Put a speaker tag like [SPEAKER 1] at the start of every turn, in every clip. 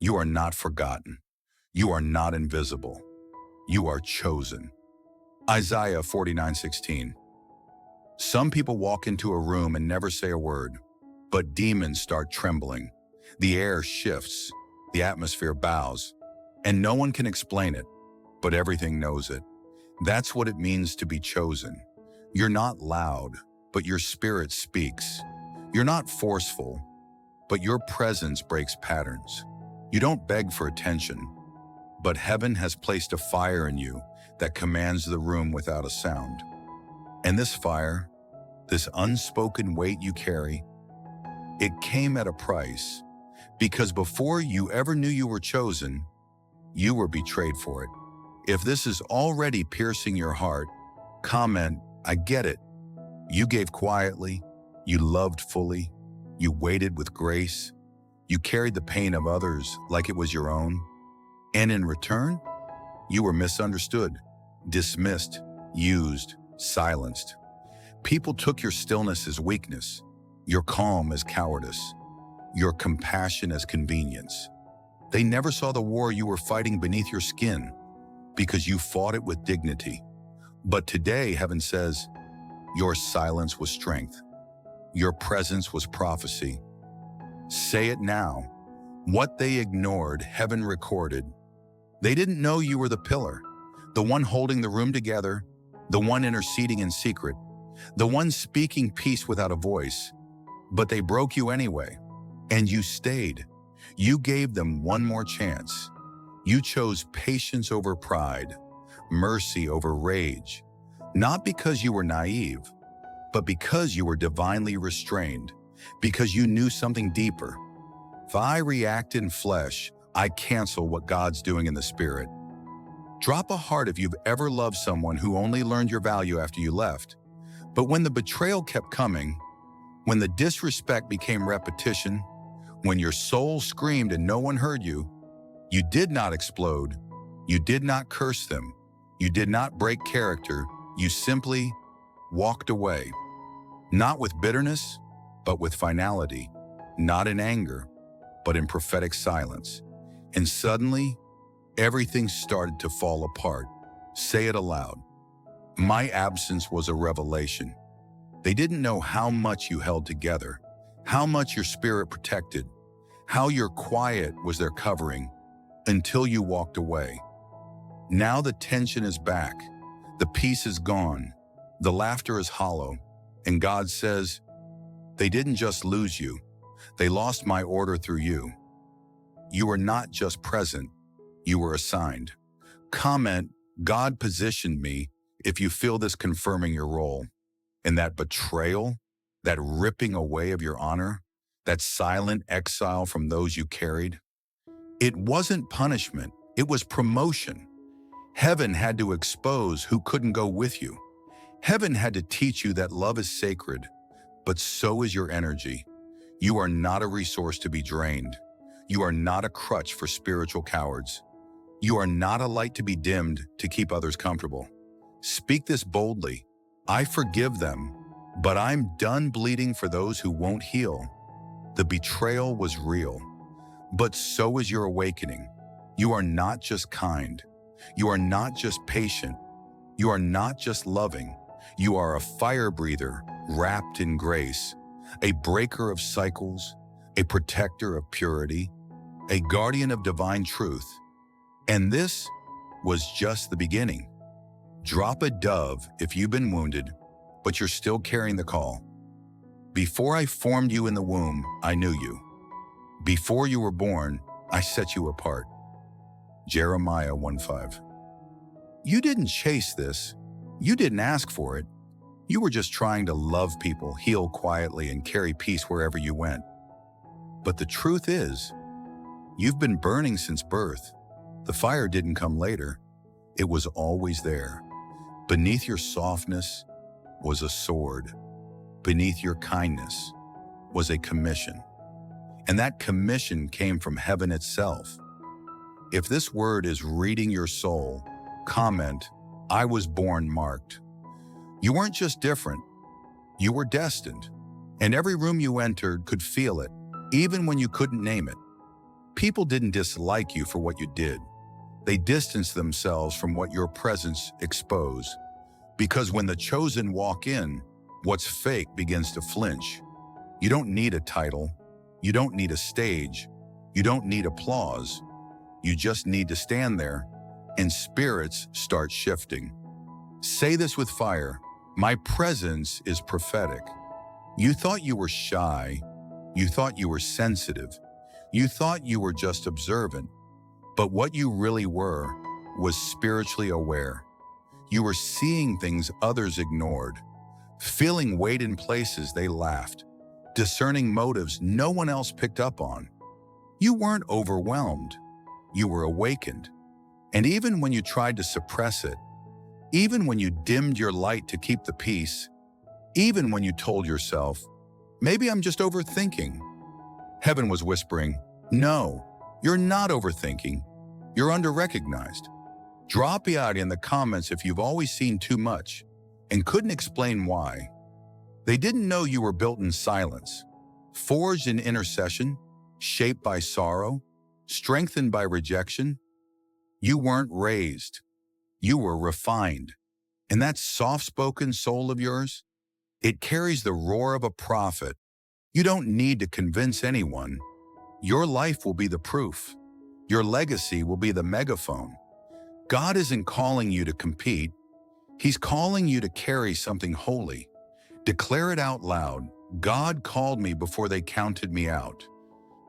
[SPEAKER 1] You are not forgotten. You are not invisible. You are chosen. Isaiah 49:16. Some people walk into a room and never say a word, but demons start trembling. The air shifts, the atmosphere bows, and no one can explain it, but everything knows it. That's what it means to be chosen. You're not loud, but your spirit speaks. You're not forceful, but your presence breaks patterns. You don't beg for attention, but heaven has placed a fire in you that commands the room without a sound. And this fire, this unspoken weight you carry, it came at a price, because before you ever knew you were chosen, you were betrayed for it. If this is already piercing your heart, comment, I get it. You gave quietly, you loved fully, you waited with grace, you carried the pain of others like it was your own, and in return, you were misunderstood, dismissed, used, silenced. People took your stillness as weakness, your calm as cowardice, your compassion as convenience. They never saw the war you were fighting beneath your skin because you fought it with dignity. But today, heaven says, your silence was strength. Your presence was prophecy. Say it now. What they ignored, heaven recorded. They didn't know you were the pillar, the one holding the room together, the one interceding in secret, the one speaking peace without a voice. But they broke you anyway, and you stayed. You gave them one more chance. You chose patience over pride, mercy over rage, not because you were naive, but because you were divinely restrained, because you knew something deeper. If I react in flesh, I cancel what God's doing in the spirit. Drop a heart if you've ever loved someone who only learned your value after you left. But when the betrayal kept coming, when the disrespect became repetition, when your soul screamed and no one heard you, you did not explode. You did not curse them. You did not break character. You simply walked away. Not with bitterness, but with finality. Not in anger, but in prophetic silence. And suddenly, everything started to fall apart. Say it aloud. My absence was a revelation. They didn't know how much you held together, how much your spirit protected, how your quiet was their covering, until you walked away. Now the tension is back. The peace is gone. The laughter is hollow. And God says, they didn't just lose you. They lost my order through you. You were not just present. You were assigned. Comment, God positioned me, if you feel this confirming your role. And that betrayal, that ripping away of your honor, that silent exile from those you carried, it wasn't punishment, it was promotion. Heaven had to expose who couldn't go with you. Heaven had to teach you that love is sacred, but so is your energy. You are not a resource to be drained. You are not a crutch for spiritual cowards. You are not a light to be dimmed to keep others comfortable. Speak this boldly. I forgive them, but I'm done bleeding for those who won't heal. The betrayal was real, but so is your awakening. You are not just kind. You are not just patient. You are not just loving. You are a fire breather wrapped in grace, a breaker of cycles, a protector of purity, a guardian of divine truth. And this was just the beginning. Drop a dove if you've been wounded, but you're still carrying the call. Before I formed you in the womb, I knew you. Before you were born, I set you apart. Jeremiah 1:5. You didn't chase this. You didn't ask for it. You were just trying to love people, heal quietly, and carry peace wherever you went. But the truth is, you've been burning since birth. The fire didn't come later. It was always there. Beneath your softness was a sword. Beneath your kindness was a commission. And that commission came from heaven itself. If this word is reading your soul, comment, I was born marked. You weren't just different, you were destined. And every room you entered could feel it, even when you couldn't name it. People didn't dislike you for what you did. They distanced themselves from what your presence exposed. Because when the chosen walk in, what's fake begins to flinch. You don't need a title. You don't need a stage. You don't need applause. You just need to stand there, and spirits start shifting. Say this with fire. My presence is prophetic. You thought you were shy. You thought you were sensitive. You thought you were just observant. But what you really were was spiritually aware. You were seeing things others ignored, feeling weight in places they laughed, discerning motives no one else picked up on. You weren't overwhelmed. You were awakened. And even when you tried to suppress it, even when you dimmed your light to keep the peace, even when you told yourself, maybe I'm just overthinking, heaven was whispering, no, you're not overthinking. You're under-recognized. Drop it in the comments if you've always seen too much and couldn't explain why. They didn't know you were built in silence, forged in intercession, shaped by sorrow, strengthened by rejection. You weren't raised. You were refined. And that soft-spoken soul of yours, it carries the roar of a prophet. You don't need to convince anyone. Your life will be the proof. Your legacy will be the megaphone. God isn't calling you to compete. He's calling you to carry something holy. Declare it out loud. God called me before they counted me out.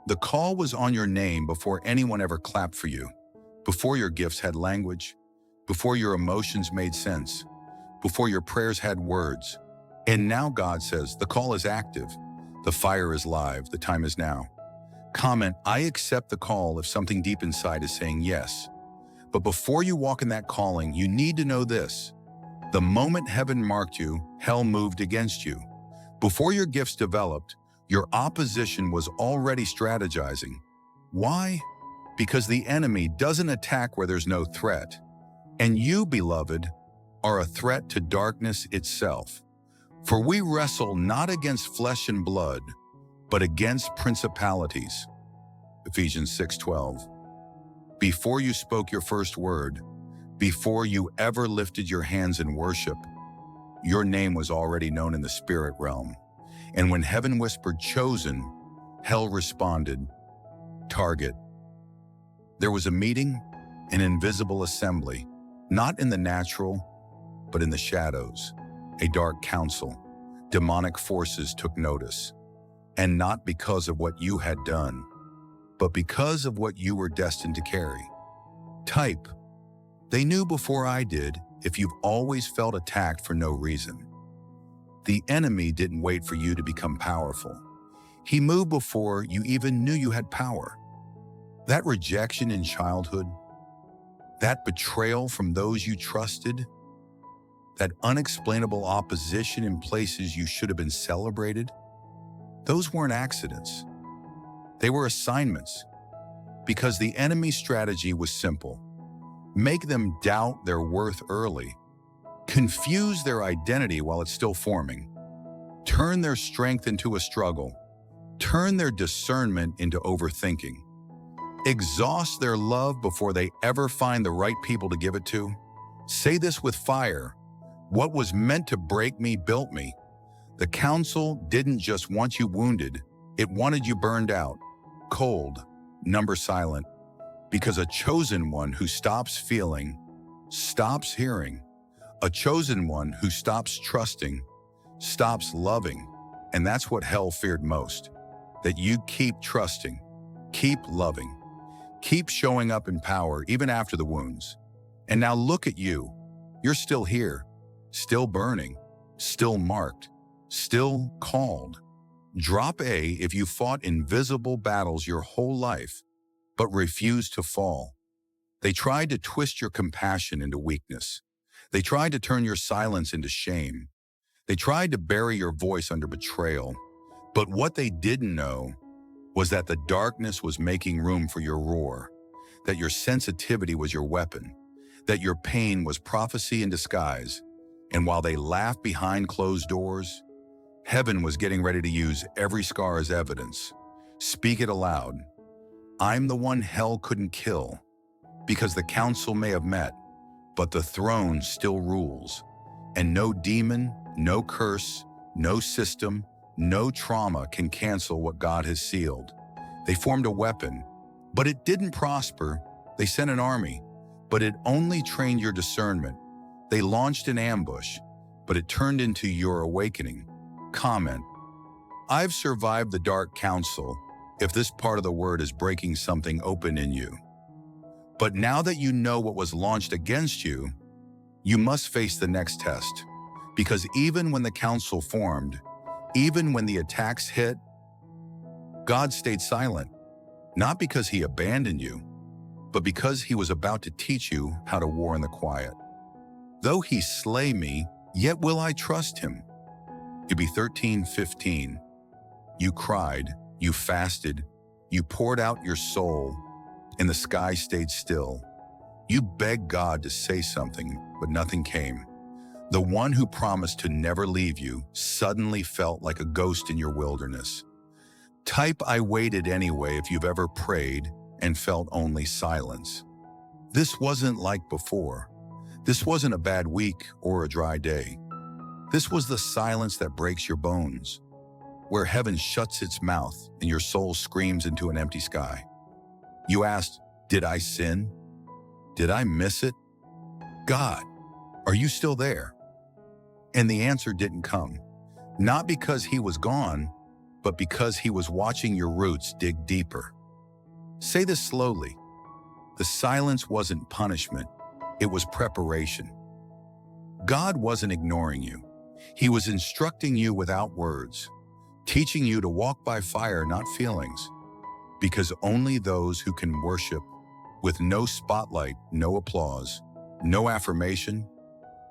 [SPEAKER 1] The call was on your name before anyone ever clapped for you, before your gifts had language, before your emotions made sense, before your prayers had words. And now God says, the call is active. The fire is live. The time is now. Comment, I accept the call if something deep inside is saying yes. But before you walk in that calling, you need to know this. The moment heaven marked you, hell moved against you. Before your gifts developed, your opposition was already strategizing. Why? Because the enemy doesn't attack where there's no threat. And you, beloved, are a threat to darkness itself. For we wrestle not against flesh and blood, but against principalities. Ephesians 6:12. Before you spoke your first word, before you ever lifted your hands in worship, your name was already known in the spirit realm. And when heaven whispered chosen, hell responded, target. There was a meeting, an invisible assembly, not in the natural, but in the shadows, a dark council. Demonic forces took notice, and not because of what you had done, but because of what you were destined to carry. Type, they knew before I did if you've always felt attacked for no reason. The enemy didn't wait for you to become powerful. He moved before you even knew you had power. That rejection in childhood, that betrayal from those you trusted, that unexplainable opposition in places you should have been celebrated, those weren't accidents. They were assignments, because the enemy's strategy was simple. Make them doubt their worth early, confuse their identity while it's still forming, turn their strength into a struggle, turn their discernment into overthinking, exhaust their love before they ever find the right people to give it to. Say this with fire. What was meant to break me built me. The council didn't just want you wounded, it wanted you burned out, cold, number silent, because a chosen one who stops feeling, stops hearing, a chosen one who stops trusting, stops loving, and that's what hell feared most, that you keep trusting, keep loving, keep showing up in power even after the wounds. And now look at you. You're still here, still burning, still marked, still called. Drop A if you fought invisible battles your whole life, but refused to fall. They tried to twist your compassion into weakness. They tried to turn your silence into shame. They tried to bury your voice under betrayal. But what they didn't know was that the darkness was making room for your roar, that your sensitivity was your weapon, that your pain was prophecy in disguise. And while they laughed behind closed doors, heaven was getting ready to use every scar as evidence. Speak it aloud. I'm the one hell couldn't kill, because the council may have met, but the throne still rules. And no demon, no curse, no system, no trauma can cancel what God has sealed. They formed a weapon, but it didn't prosper. They sent an army, but it only trained your discernment. They launched an ambush, but it turned into your awakening. Comment: I've survived the dark council, if this part of the word is breaking something open in you. But now that you know what was launched against you, you must face the next test. Because even when the council formed, even when the attacks hit, God stayed silent. Not because he abandoned you, but because he was about to teach you how to war in the quiet. Though he slay me, yet will I trust him. Maybe 13:15. You cried, you fasted, you poured out your soul, and the sky stayed still. You begged God to say something, but nothing came. The one who promised to never leave you suddenly felt like a ghost in your wilderness. Type "I waited anyway" if you've ever prayed and felt only silence. This wasn't like before. This wasn't a bad week or a dry day. This was the silence that breaks your bones, where heaven shuts its mouth and your soul screams into an empty sky. You asked, did I sin? Did I miss it? God, are you still there? And the answer didn't come, not because he was gone, but because he was watching your roots dig deeper. Say this slowly. The silence wasn't punishment, it was preparation. God wasn't ignoring you. He was instructing you without words, teaching you to walk by fire, not feelings, because only those who can worship with no spotlight, no applause, no affirmation,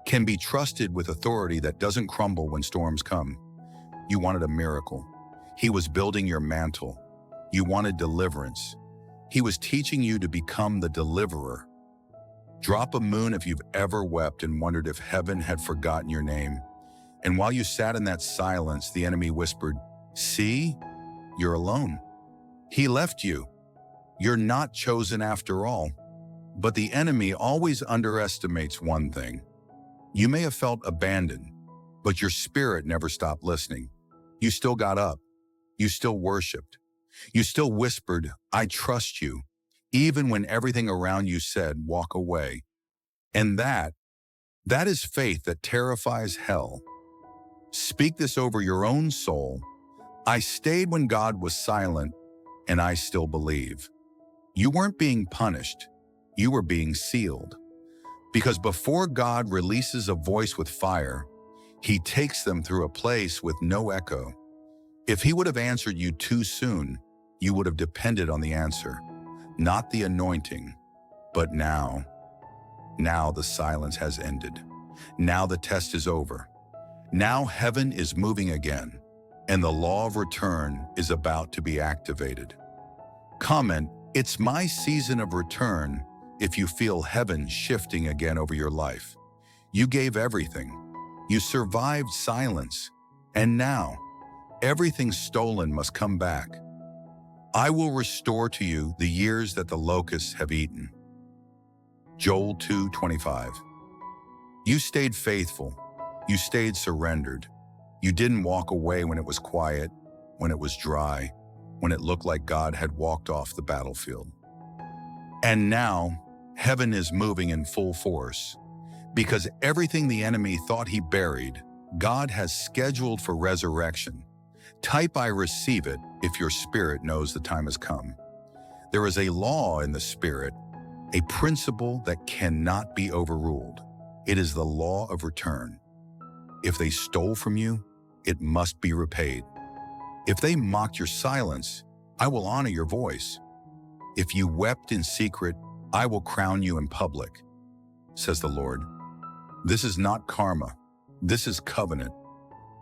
[SPEAKER 1] can be trusted with authority that doesn't crumble when storms come. You wanted a miracle. He was building your mantle. You wanted deliverance. He was teaching you to become the deliverer. Drop a moon if you've ever wept and wondered if heaven had forgotten your name. And while you sat in that silence, the enemy whispered, see, you're alone. He left you. You're not chosen after all. But the enemy always underestimates one thing. You may have felt abandoned, but your spirit never stopped listening. You still got up. You still worshiped. You still whispered, I trust you, even when everything around you said, walk away. And that is faith that terrifies hell. Speak this over your own soul. I stayed when God was silent, and I still believe. You weren't being punished. You were being sealed. Because before God releases a voice with fire, he takes them through a place with no echo. If he would have answered you too soon, you would have depended on the answer, not the anointing. But now the silence has ended. Now the test is over. Now heaven is moving again, and the law of return is about to be activated. Comment, it's my season of return if you feel heaven shifting again over your life. You gave everything. You survived silence. And now, everything stolen must come back. I will restore to you the years that the locusts have eaten. Joel 2:25. You stayed faithful. You stayed surrendered. You didn't walk away when it was quiet, when it was dry, when it looked like God had walked off the battlefield. And now, heaven is moving in full force. Because everything the enemy thought he buried, God has scheduled for resurrection. Type I receive it if your spirit knows the time has come. There is a law in the spirit, a principle that cannot be overruled. It is the law of return. If they stole from you, it must be repaid. If they mocked your silence, I will honor your voice. If you wept in secret, I will crown you in public, says the Lord. This is not karma. This is covenant.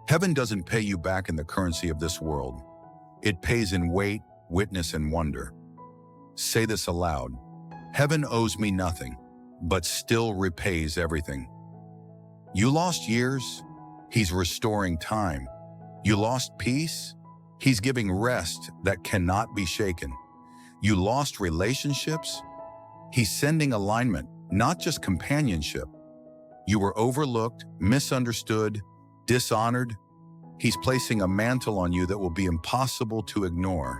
[SPEAKER 1] Heaven doesn't pay you back in the currency of this world. It pays in weight, witness, and wonder. Say this aloud. Heaven owes me nothing, but still repays everything. You lost years, he's restoring time. You lost peace, he's giving rest that cannot be shaken. You lost relationships? He's sending alignment, not just companionship. You were overlooked, misunderstood, dishonored. He's placing a mantle on you that will be impossible to ignore.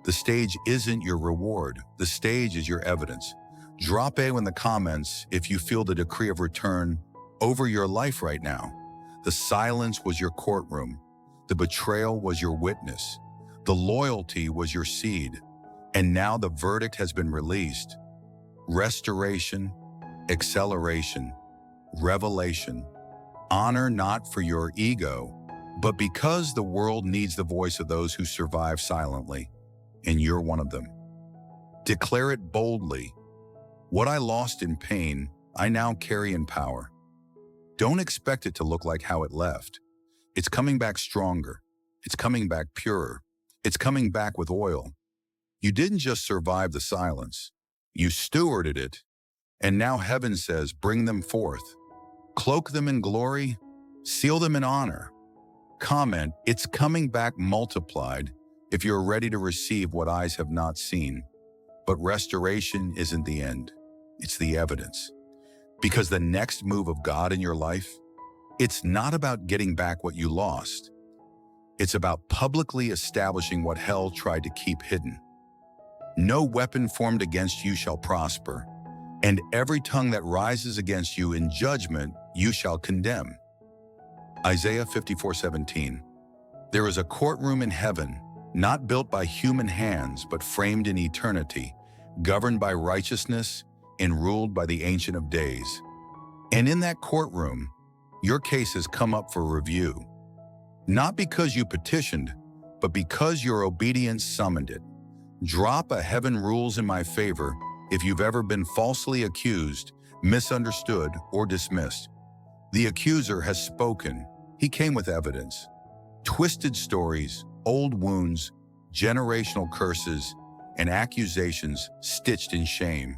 [SPEAKER 1] The stage isn't your reward. The stage is your evidence. Drop A in the comments if you feel the decree of return over your life right now. The silence was your courtroom. The betrayal was your witness. The loyalty was your seed. And now the verdict has been released. Restoration, acceleration, revelation. Honor not for your ego, but because the world needs the voice of those who survive silently, and you're one of them. Declare it boldly. What I lost in pain, I now carry in power. Don't expect it to look like how it left. It's coming back stronger. It's coming back purer. It's coming back with oil. You didn't just survive the silence. You stewarded it. And now heaven says, bring them forth. Cloak them in glory. Seal them in honor. Comment, it's coming back multiplied if you're ready to receive what eyes have not seen. But restoration isn't the end. It's the evidence. Because the next move of God in your life, it's not about getting back what you lost. It's about publicly establishing what hell tried to keep hidden. No weapon formed against you shall prosper, and every tongue that rises against you in judgment you shall condemn. Isaiah 54:17. There is a courtroom in heaven, not built by human hands, but framed in eternity, governed by righteousness and ruled by the Ancient of Days. And in that courtroom, your case has come up for review. Not because you petitioned, but because your obedience summoned it. Drop a heaven rules in my favor if you've ever been falsely accused, misunderstood, or dismissed. The accuser has spoken. He came with evidence. Twisted stories, old wounds, generational curses, and accusations stitched in shame.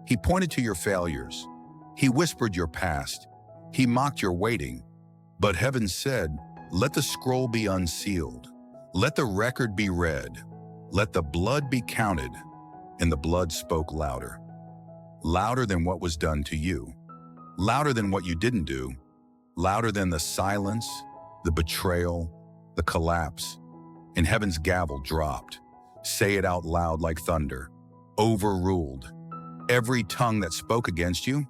[SPEAKER 1] He pointed to your failures. He whispered your past. He mocked your waiting. But heaven said, let the scroll be unsealed. Let the record be read. Let the blood be counted. And the blood spoke louder. Louder than what was done to you. Louder than what you didn't do. Louder than the silence, the betrayal, the collapse. And heaven's gavel dropped. Say it out loud like thunder. Overruled. Every tongue that spoke against you,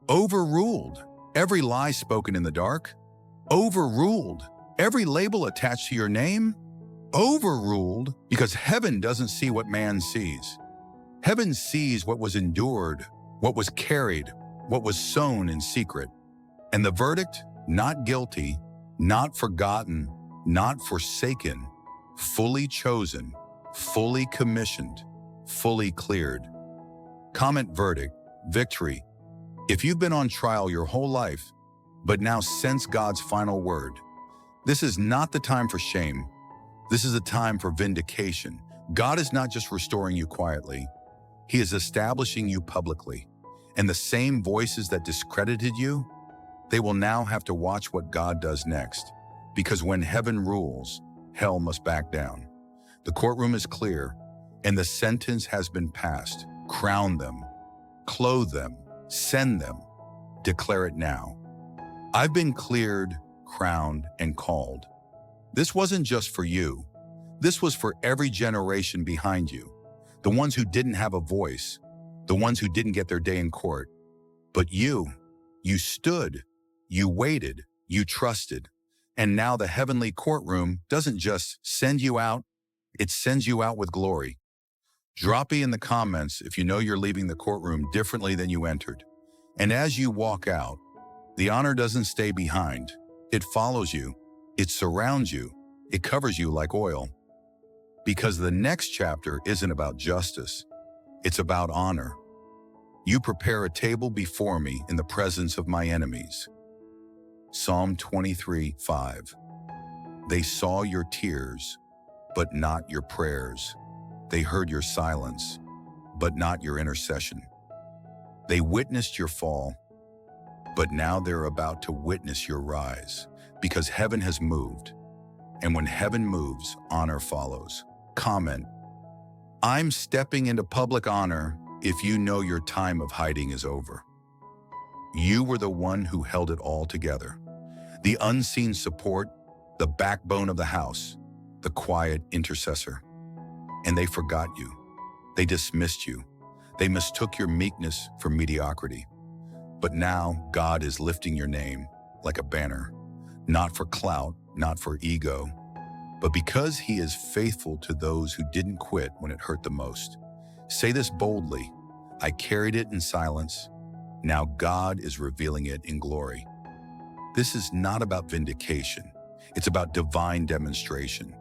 [SPEAKER 1] overruled. Every lie spoken in the dark, overruled. Every label attached to your name, overruled, because heaven doesn't see what man sees. Heaven sees what was endured, what was carried, what was sown in secret. And the verdict, not guilty, not forgotten, not forsaken, fully chosen, fully commissioned, fully cleared. Comment verdict, victory. If you've been on trial your whole life, but now sense God's final word, this is not the time for shame. This is a time for vindication. God is not just restoring you quietly. He is establishing you publicly. And the same voices that discredited you, they will now have to watch what God does next. Because when heaven rules, hell must back down. The courtroom is clear, and the sentence has been passed. Crown them, clothe them, send them, declare it now. I've been cleared, crowned, and called. This wasn't just for you. This was for every generation behind you. The ones who didn't have a voice, the ones who didn't get their day in court. But you stood, you waited, you trusted. And now the heavenly courtroom doesn't just send you out, it sends you out with glory. Drop me in the comments if you know you're leaving the courtroom differently than you entered. And as you walk out, the honor doesn't stay behind. It follows you. It surrounds you. It covers you like oil. Because the next chapter isn't about justice. It's about honor. You prepare a table before me in the presence of my enemies. Psalm 23:5. They saw your tears, but not your prayers. They heard your silence, but not your intercession. They witnessed your fall, but now they're about to witness your rise, because heaven has moved. And when heaven moves, honor follows. Comment, I'm stepping into public honor if you know your time of hiding is over. You were the one who held it all together. The unseen support, the backbone of the house, the quiet intercessor. And they forgot you. They dismissed you. They mistook your meekness for mediocrity. But now God is lifting your name like a banner, not for clout, not for ego, but because he is faithful to those who didn't quit when it hurt the most. Say this boldly: I carried it in silence. Now God is revealing it in glory. This is not about vindication. It's about divine demonstration.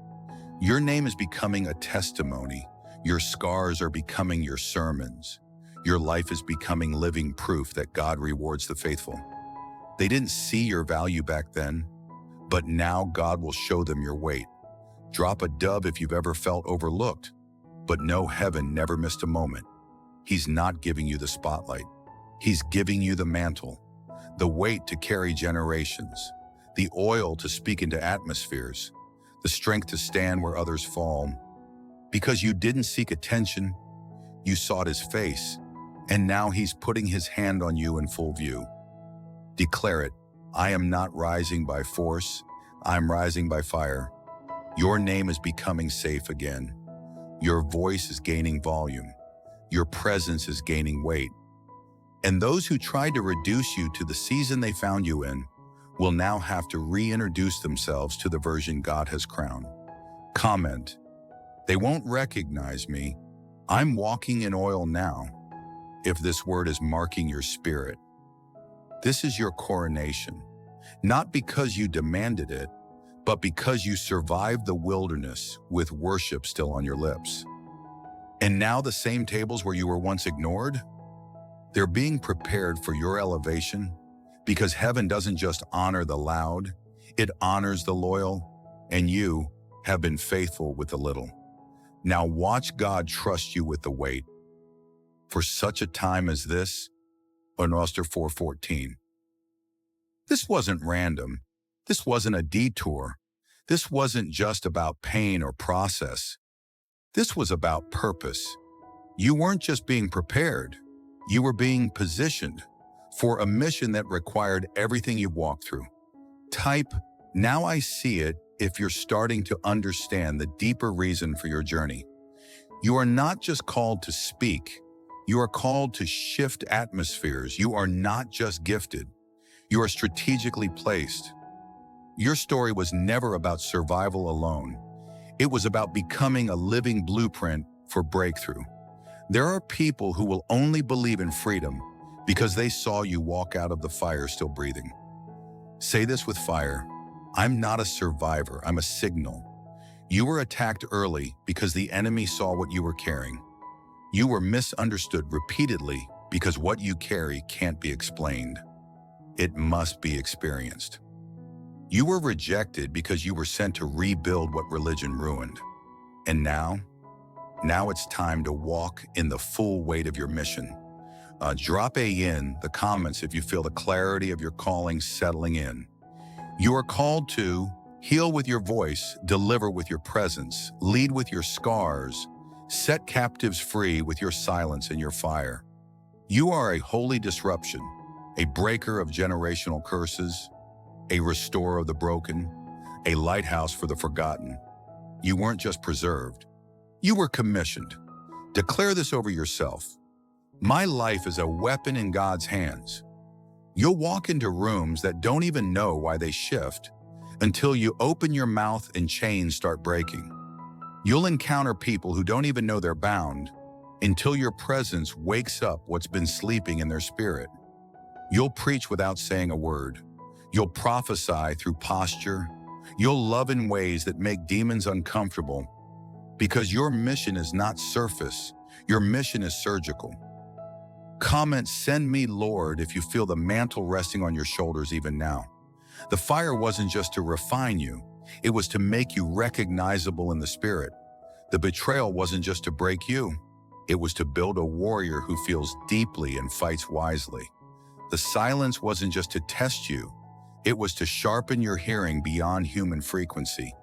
[SPEAKER 1] Your name is becoming a testimony. Your scars are becoming your sermons. Your life is becoming living proof that God rewards the faithful. They didn't see your value back then, but now God will show them your weight. Drop a dub if you've ever felt overlooked, but know heaven never missed a moment. He's not giving you the spotlight. He's giving you the mantle, the weight to carry generations, the oil to speak into atmospheres, the strength to stand where others fall. Because you didn't seek attention, you sought his face, and now he's putting his hand on you in full view. Declare it: I am not rising by force, I'm rising by fire. Your name is becoming safe again. Your voice is gaining volume. Your presence is gaining weight. And those who tried to reduce you to the season they found you in will now have to reintroduce themselves to the version God has crowned. Comment: they won't recognize me. I'm walking in oil now. If this word is marking your spirit, this is your coronation, not because you demanded it, but because you survived the wilderness with worship still on your lips. And now the same tables where you were once ignored, they're being prepared for your elevation, because heaven doesn't just honor the loud, it honors the loyal, and you have been faithful with the little. Now watch God trust you with the weight. For such a time as this, Esther 4:14. This wasn't random. This wasn't a detour. This wasn't just about pain or process. This was about purpose. You weren't just being prepared. You were being positioned for a mission that required everything you've walked through. Type, now I see it, if you're starting to understand the deeper reason for your journey. You are not just called to speak. You are called to shift atmospheres. You are not just gifted. You are strategically placed. Your story was never about survival alone. It was about becoming a living blueprint for breakthrough. There are people who will only believe in freedom because they saw you walk out of the fire still breathing. Say this with fire: I'm not a survivor, I'm a signal. You were attacked early because the enemy saw what you were carrying. You were misunderstood repeatedly because what you carry can't be explained. It must be experienced. You were rejected because you were sent to rebuild what religion ruined. And now it's time to walk in the full weight of your mission. Drop a in the comments if you feel the clarity of your calling settling in. You are called to heal with your voice, deliver with your presence, lead with your scars, set captives free with your silence and your fire. You are a holy disruption, a breaker of generational curses, a restorer of the broken, a lighthouse for the forgotten. You weren't just preserved, you were commissioned. Declare this over yourself: my life is a weapon in God's hands. You'll walk into rooms that don't even know why they shift until you open your mouth and chains start breaking. You'll encounter people who don't even know they're bound until your presence wakes up what's been sleeping in their spirit. You'll preach without saying a word. You'll prophesy through posture. You'll love in ways that make demons uncomfortable, because your mission is not surface. Your mission is surgical. Comment, send me, Lord, if you feel the mantle resting on your shoulders even now. The fire wasn't just to refine you. It was to make you recognizable in the spirit. The betrayal wasn't just to break you. It was to build a warrior who feels deeply and fights wisely. The silence wasn't just to test you. It was to sharpen your hearing beyond human frequency.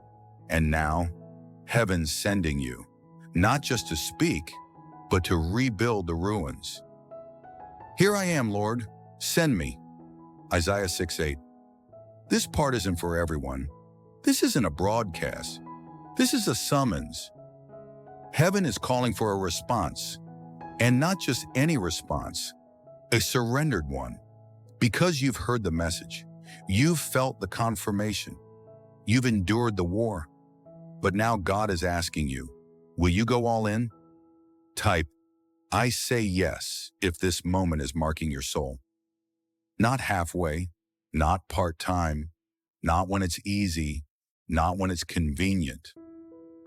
[SPEAKER 1] And now, heaven's sending you, not just to speak, but to rebuild the ruins. Here I am, Lord, send me. Isaiah 6:8. This part isn't for everyone. This isn't a broadcast. This is a summons. Heaven is calling for a response, and not just any response, a surrendered one. Because you've heard the message, you've felt the confirmation, you've endured the war, but now God is asking you, will you go all in? Type, I say yes, if this moment is marking your soul. Not halfway, not part-time, not when it's easy, not when it's convenient,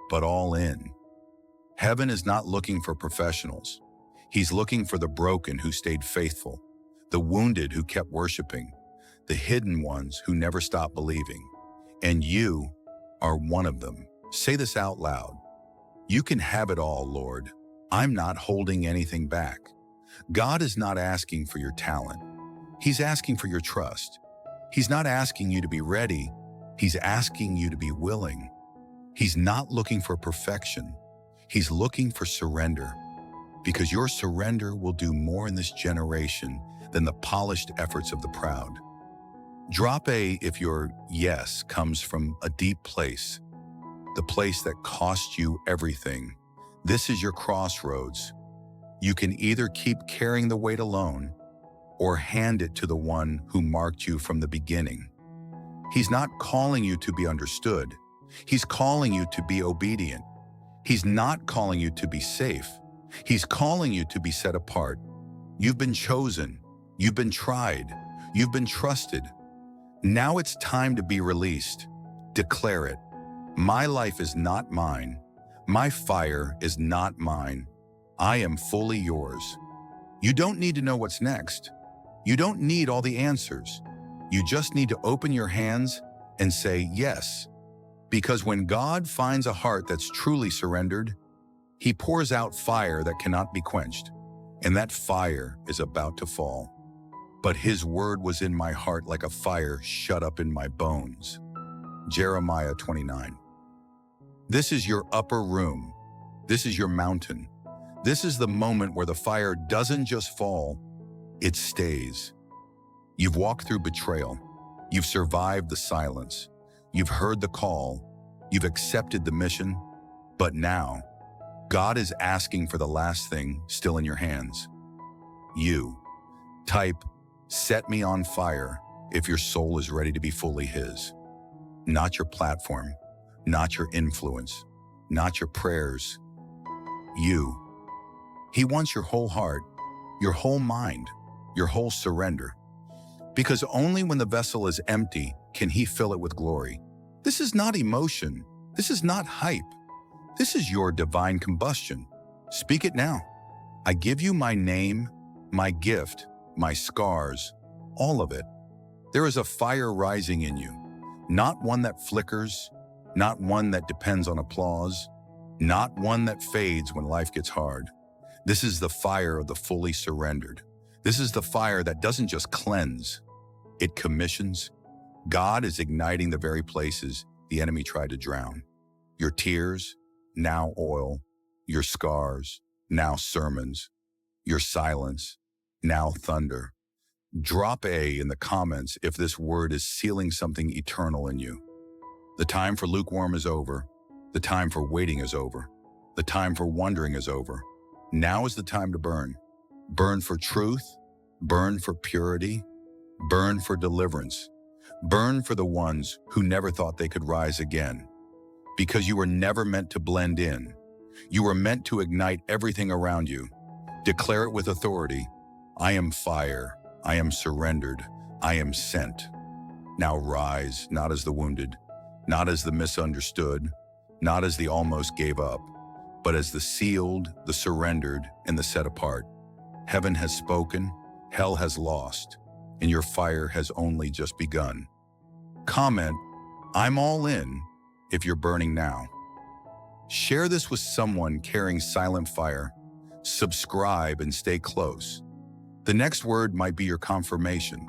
[SPEAKER 1] but all in. Heaven is not looking for professionals. He's looking for the broken who stayed faithful, the wounded who kept worshiping, the hidden ones who never stopped believing. And you are one of them. Say this out loud. You can have it all, Lord. I'm not holding anything back. God is not asking for your talent. He's asking for your trust. He's not asking you to be ready. He's asking you to be willing. He's not looking for perfection. He's looking for surrender, because your surrender will do more in this generation than the polished efforts of the proud. Drop A if your yes comes from a deep place, the place that cost you everything. This is your crossroads. You can either keep carrying the weight alone or hand it to the one who marked you from the beginning. He's not calling you to be understood. He's calling you to be obedient. He's not calling you to be safe. He's calling you to be set apart. You've been chosen. You've been tried. You've been trusted. Now it's time to be released. Declare it. My life is not mine. My fire is not mine. I am fully yours. You don't need to know what's next. You don't need all the answers. You just need to open your hands and say yes. Because when God finds a heart that's truly surrendered, He pours out fire that cannot be quenched, and that fire is about to fall. But His word was in my heart like a fire shut up in my bones. Jeremiah 29. This is your upper room. This is your mountain. This is the moment where the fire doesn't just fall, it stays. You've walked through betrayal. You've survived the silence. You've heard the call. You've accepted the mission. But now, God is asking for the last thing still in your hands. You. Type, set me on fire if your soul is ready to be fully His. Not your platform, not your influence, not your prayers. You. He wants your whole heart, your whole mind, your whole surrender. Because only when the vessel is empty can He fill it with glory. This is not emotion. This is not hype. This is your divine combustion. Speak it now. I give you my name, my gift, my scars, all of it. There is a fire rising in you, not one that flickers, not one that depends on applause, not one that fades when life gets hard. This is the fire of the fully surrendered. This is the fire that doesn't just cleanse, it commissions. God is igniting the very places the enemy tried to drown. Your tears, now oil. Your scars, now sermons. Your silence, now thunder. Drop A in the comments if this word is sealing something eternal in you. The time for lukewarm is over. The time for waiting is over. The time for wondering is over. Now is the time to burn. Burn for truth. Burn for purity. Burn for deliverance. Burn for the ones who never thought they could rise again. Because you were never meant to blend in. You were meant to ignite everything around you. Declare it with authority. I am fire. I am surrendered. I am sent. Now rise, not as the wounded, not as the misunderstood, not as the almost gave up, but as the sealed, the surrendered, and the set apart. Heaven has spoken, hell has lost, and your fire has only just begun. Comment, I'm all in, if you're burning now. Share this with someone carrying silent fire. Subscribe and stay close. The next word might be your confirmation.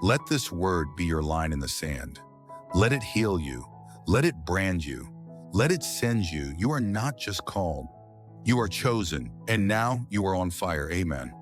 [SPEAKER 1] Let this word be your line in the sand. Let it heal you. Let it brand you. Let it send you. You are not just called. You are chosen, and now you are on fire. Amen.